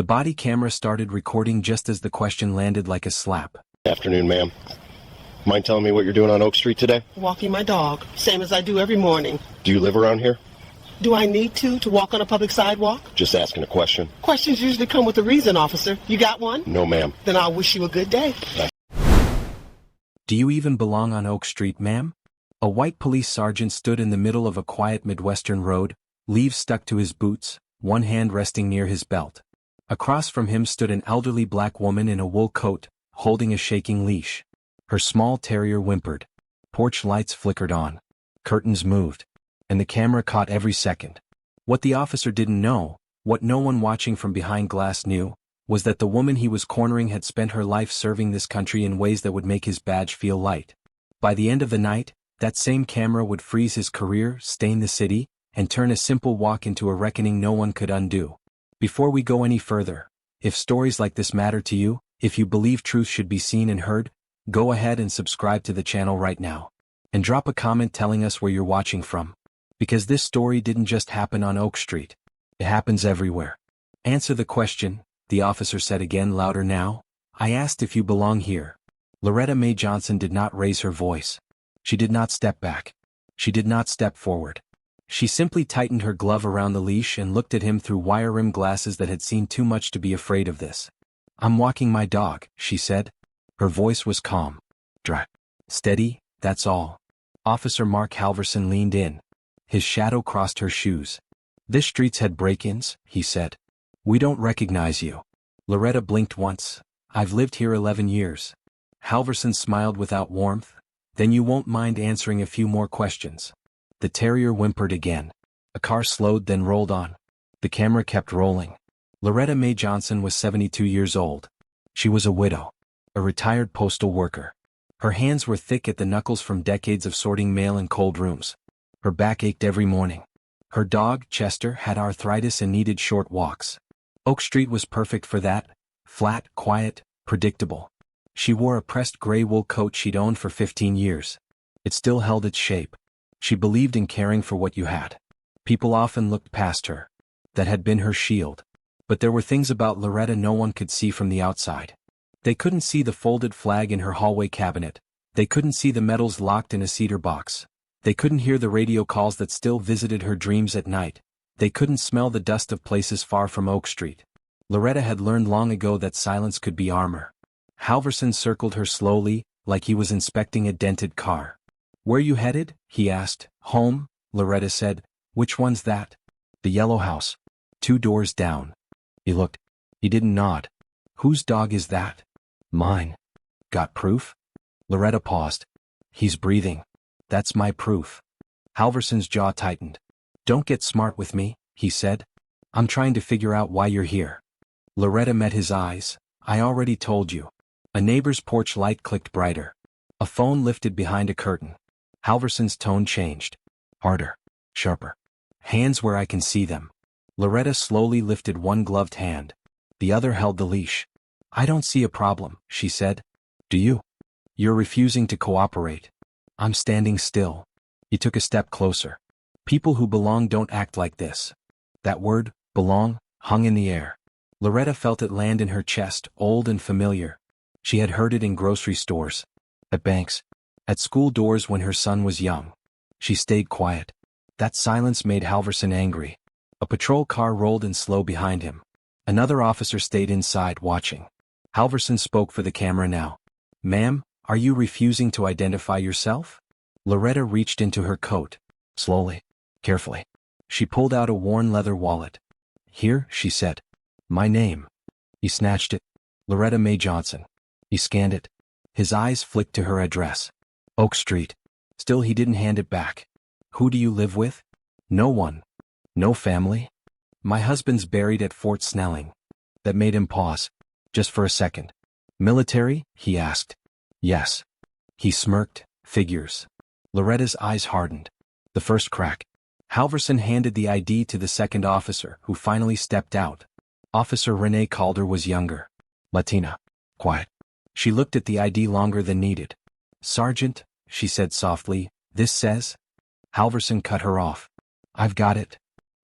The body camera started recording just as the question landed like a slap. Afternoon, ma'am. Mind telling me what you're doing on Oak Street today? Walking my dog, same as I do every morning. Do you live around here? Do I need to walk on a public sidewalk? Just asking a question. Questions usually come with a reason, officer. You got one? No, ma'am. Then I'll wish you a good day. Do you even belong on Oak Street, ma'am? A white police sergeant stood in the middle of a quiet Midwestern road, leaves stuck to his boots, one hand resting near his belt. Across from him stood an elderly black woman in a wool coat, holding a shaking leash. Her small terrier whimpered. Porch lights flickered on. Curtains moved. And the camera caught every second. What the officer didn't know, what no one watching from behind glass knew, was that the woman he was cornering had spent her life serving this country in ways that would make his badge feel light. By the end of the night, that same camera would freeze his career, stain the city, and turn a simple walk into a reckoning no one could undo. Before we go any further, if stories like this matter to you, if you believe truth should be seen and heard, go ahead and subscribe to the channel right now. And drop a comment telling us where you're watching from. Because this story didn't just happen on Oak Street. It happens everywhere. Answer the question, the officer said again louder now. I asked if you belong here. Loretta Mae Johnson did not raise her voice. She did not step back. She did not step forward. She simply tightened her glove around the leash and looked at him through wire-rimmed glasses that had seen too much to be afraid of this. I'm walking my dog, she said. Her voice was calm. Dry. Steady, that's all. Officer Mark Halverson leaned in. His shadow crossed her shoes. This street's had break-ins, he said. We don't recognize you. Loretta blinked once. I've lived here 11 years. Halverson smiled without warmth. Then you won't mind answering a few more questions. The terrier whimpered again. A car slowed then rolled on. The camera kept rolling. Loretta Mae Johnson was 72 years old. She was a widow. A retired postal worker. Her hands were thick at the knuckles from decades of sorting mail in cold rooms. Her back ached every morning. Her dog, Chester, had arthritis and needed short walks. Oak Street was perfect for that. Flat, quiet, predictable. She wore a pressed gray wool coat she'd owned for 15 years. It still held its shape. She believed in caring for what you had. People often looked past her. That had been her shield. But there were things about Loretta no one could see from the outside. They couldn't see the folded flag in her hallway cabinet. They couldn't see the medals locked in a cedar box. They couldn't hear the radio calls that still visited her dreams at night. They couldn't smell the dust of places far from Oak Street. Loretta had learned long ago that silence could be armor. Halverson circled her slowly, like he was inspecting a dented car. Where you headed? He asked. Home, Loretta said. Which one's that? The yellow house. 2 doors down. He looked. He didn't nod. Whose dog is that? Mine. Got proof? Loretta paused. He's breathing. That's my proof. Halverson's jaw tightened. Don't get smart with me, he said. I'm trying to figure out why you're here. Loretta met his eyes. I already told you. A neighbor's porch light clicked brighter. A phone lifted behind a curtain. Halverson's tone changed. Harder. Sharper. Hands where I can see them. Loretta slowly lifted one gloved hand. The other held the leash. I don't see a problem, she said. Do you? You're refusing to cooperate. I'm standing still. He took a step closer. People who belong don't act like this. That word, belong, hung in the air. Loretta felt it land in her chest, old and familiar. She had heard it in grocery stores. At banks. At school doors when her son was young. She stayed quiet. That silence made Halverson angry. A patrol car rolled in slow behind him. Another officer stayed inside, watching. Halverson spoke for the camera now. Ma'am, are you refusing to identify yourself? Loretta reached into her coat. Slowly. Carefully. She pulled out a worn leather wallet. Here, she said. My name. He snatched it. Loretta Mae Johnson. He scanned it. His eyes flicked to her address. Oak Street. Still he didn't hand it back. Who do you live with? No one. No family? My husband's buried at Fort Snelling. That made him pause. Just for a second. Military? He asked. Yes. He smirked. Figures. Loretta's eyes hardened. The first crack. Halverson handed the ID to the second officer, who finally stepped out. Officer Renee Calder was younger. Latina. Quiet. She looked at the ID longer than needed. Sergeant, she said softly, this says? Halverson cut her off. I've got it.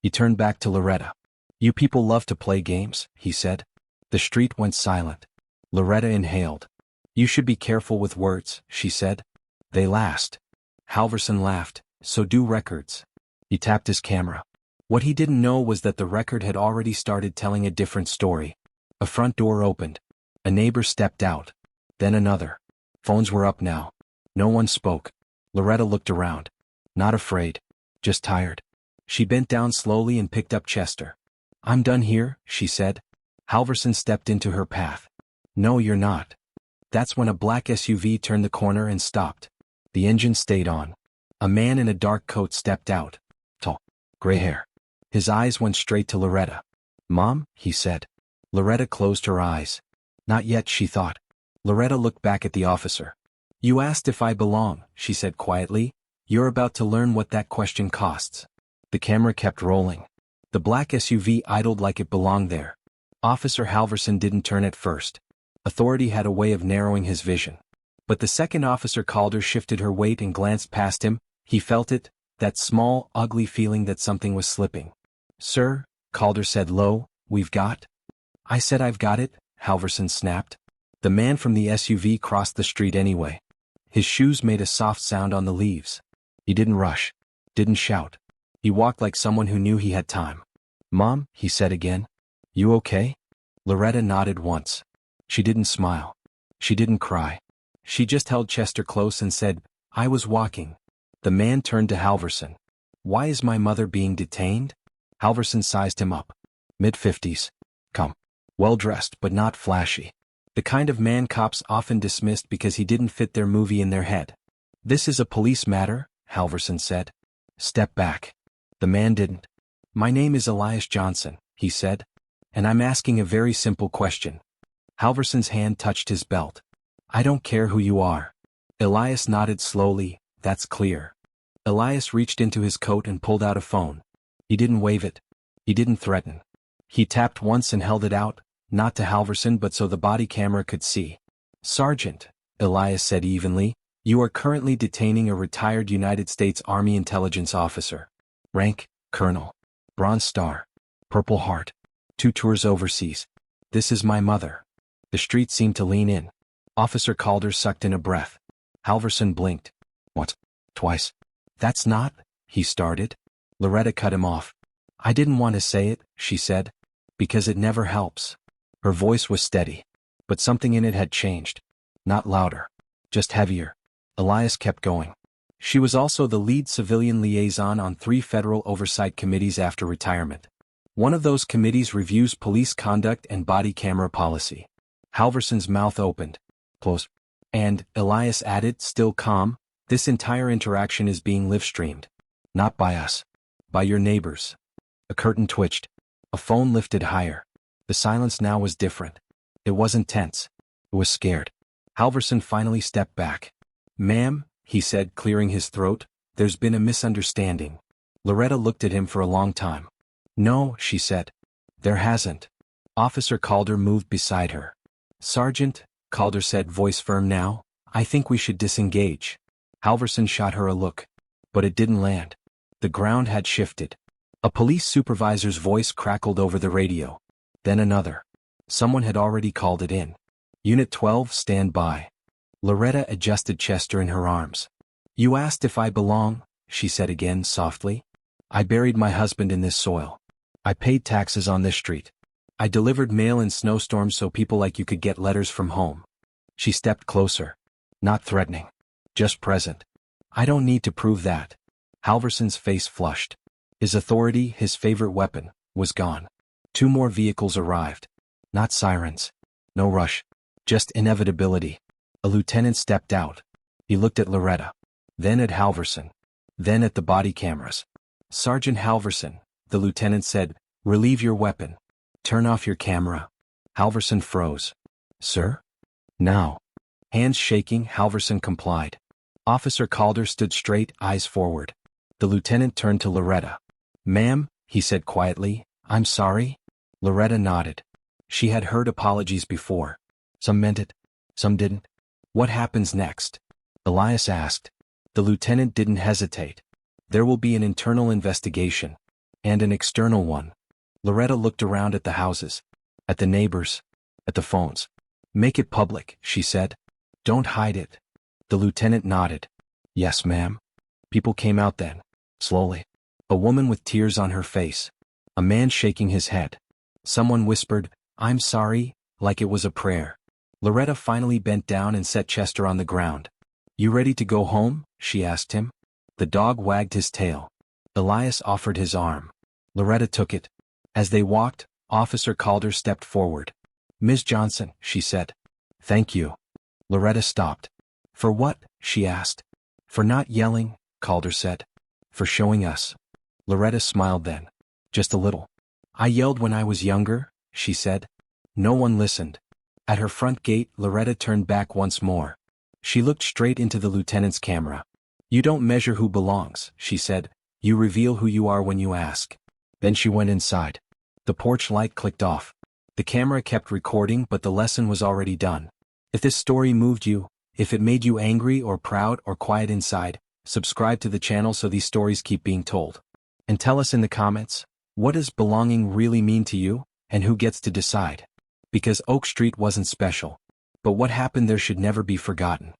He turned back to Loretta. You people love to play games, he said. The street went silent. Loretta inhaled. You should be careful with words, she said. They last. Halverson laughed. So do records. He tapped his camera. What he didn't know was that the record had already started telling a different story. A front door opened. A neighbor stepped out. Then another. Phones were up now. No one spoke. Loretta looked around. Not afraid. Just tired. She bent down slowly and picked up Chester. I'm done here, she said. Halverson stepped into her path. No, you're not. That's when a black SUV turned the corner and stopped. The engine stayed on. A man in a dark coat stepped out. Tall. Gray hair. His eyes went straight to Loretta. Mom, he said. Loretta closed her eyes. Not yet, she thought. Loretta looked back at the officer. You asked if I belong, she said quietly. You're about to learn what that question costs. The camera kept rolling. The black SUV idled like it belonged there. Officer Halverson didn't turn at first. Authority had a way of narrowing his vision. But the second Officer Calder shifted her weight and glanced past him. He felt it, that small, ugly feeling that something was slipping. Sir, Calder said low, we've got? I said I've got it, Halverson snapped. The man from the SUV crossed the street anyway. His shoes made a soft sound on the leaves. He didn't rush. Didn't shout. He walked like someone who knew he had time. Mom, he said again. You okay? Loretta nodded once. She didn't smile. She didn't cry. She just held Chester close and said, I was walking. The man turned to Halverson. Why is my mother being detained? Halverson sized him up. Mid-50s. Calm. Well-dressed but not flashy. The kind of man cops often dismissed because he didn't fit their movie in their head. This is a police matter, Halverson said. Step back. The man didn't. My name is Elias Johnson, he said. And I'm asking a very simple question. Halverson's hand touched his belt. I don't care who you are. Elias nodded slowly. That's clear. Elias reached into his coat and pulled out a phone. He didn't wave it. He didn't threaten. He tapped once and held it out, not to Halverson but so the body camera could see. Sergeant, Elias said evenly, you are currently detaining a retired United States Army intelligence officer. Rank, Colonel. Bronze Star. Purple Heart. 2 tours overseas. This is my mother. The street seemed to lean in. Officer Calder sucked in a breath. Halverson blinked. What? Twice. That's not, he started. Loretta cut him off. I didn't want to say it, she said. Because it never helps. Her voice was steady. But something in it had changed. Not louder. Just heavier. Elias kept going. She was also the lead civilian liaison on 3 federal oversight committees after retirement. One of those committees reviews police conduct and body camera policy. Halverson's mouth opened. Close. And, Elias added, still calm, this entire interaction is being live-streamed. Not by us. By your neighbors. A curtain twitched. A phone lifted higher. The silence now was different. It wasn't tense. It was scared. Halverson finally stepped back. Ma'am, he said, clearing his throat, there's been a misunderstanding. Loretta looked at him for a long time. No, she said. There hasn't. Officer Calder moved beside her. Sergeant, Calder said, voice firm now, I think we should disengage. Halverson shot her a look. But it didn't land. The ground had shifted. A police supervisor's voice crackled over the radio. Then another. Someone had already called it in. Unit 12, stand by. Loretta adjusted Chester in her arms. You asked if I belong, she said again softly. I buried my husband in this soil. I paid taxes on this street. I delivered mail in snowstorms so people like you could get letters from home. She stepped closer. Not threatening. Just present. I don't need to prove that. Halverson's face flushed. His authority, his favorite weapon, was gone. 2 more vehicles arrived. Not sirens. No rush. Just inevitability. A lieutenant stepped out. He looked at Loretta. Then at Halverson. Then at the body cameras. Sergeant Halverson, the lieutenant said, relieve your weapon. Turn off your camera. Halverson froze. Sir? Now. Hands shaking, Halverson complied. Officer Calder stood straight, eyes forward. The lieutenant turned to Loretta. Ma'am, he said quietly, I'm sorry. Loretta nodded. She had heard apologies before. Some meant it. Some didn't. What happens next? Elias asked. The lieutenant didn't hesitate. There will be an internal investigation. And an external one. Loretta looked around at the houses, at the neighbors, at the phones. Make it public, she said. Don't hide it. The lieutenant nodded. Yes, ma'am. People came out then, slowly. A woman with tears on her face. A man shaking his head. Someone whispered, I'm sorry, like it was a prayer. Loretta finally bent down and set Chester on the ground. You ready to go home? She asked him. The dog wagged his tail. Elias offered his arm. Loretta took it. As they walked, Officer Calder stepped forward. Ms. Johnson, she said. Thank you. Loretta stopped. For what? She asked. For not yelling, Calder said. For showing us. Loretta smiled then. Just a little. I yelled when I was younger, she said. No one listened. At her front gate, Loretta turned back once more. She looked straight into the lieutenant's camera. You don't measure who belongs, she said. You reveal who you are when you ask. Then she went inside. The porch light clicked off. The camera kept recording, but the lesson was already done. If this story moved you, if it made you angry or proud or quiet inside, subscribe to the channel so these stories keep being told. And tell us in the comments, what does belonging really mean to you, and who gets to decide? Because Oak Street wasn't special. But what happened there should never be forgotten.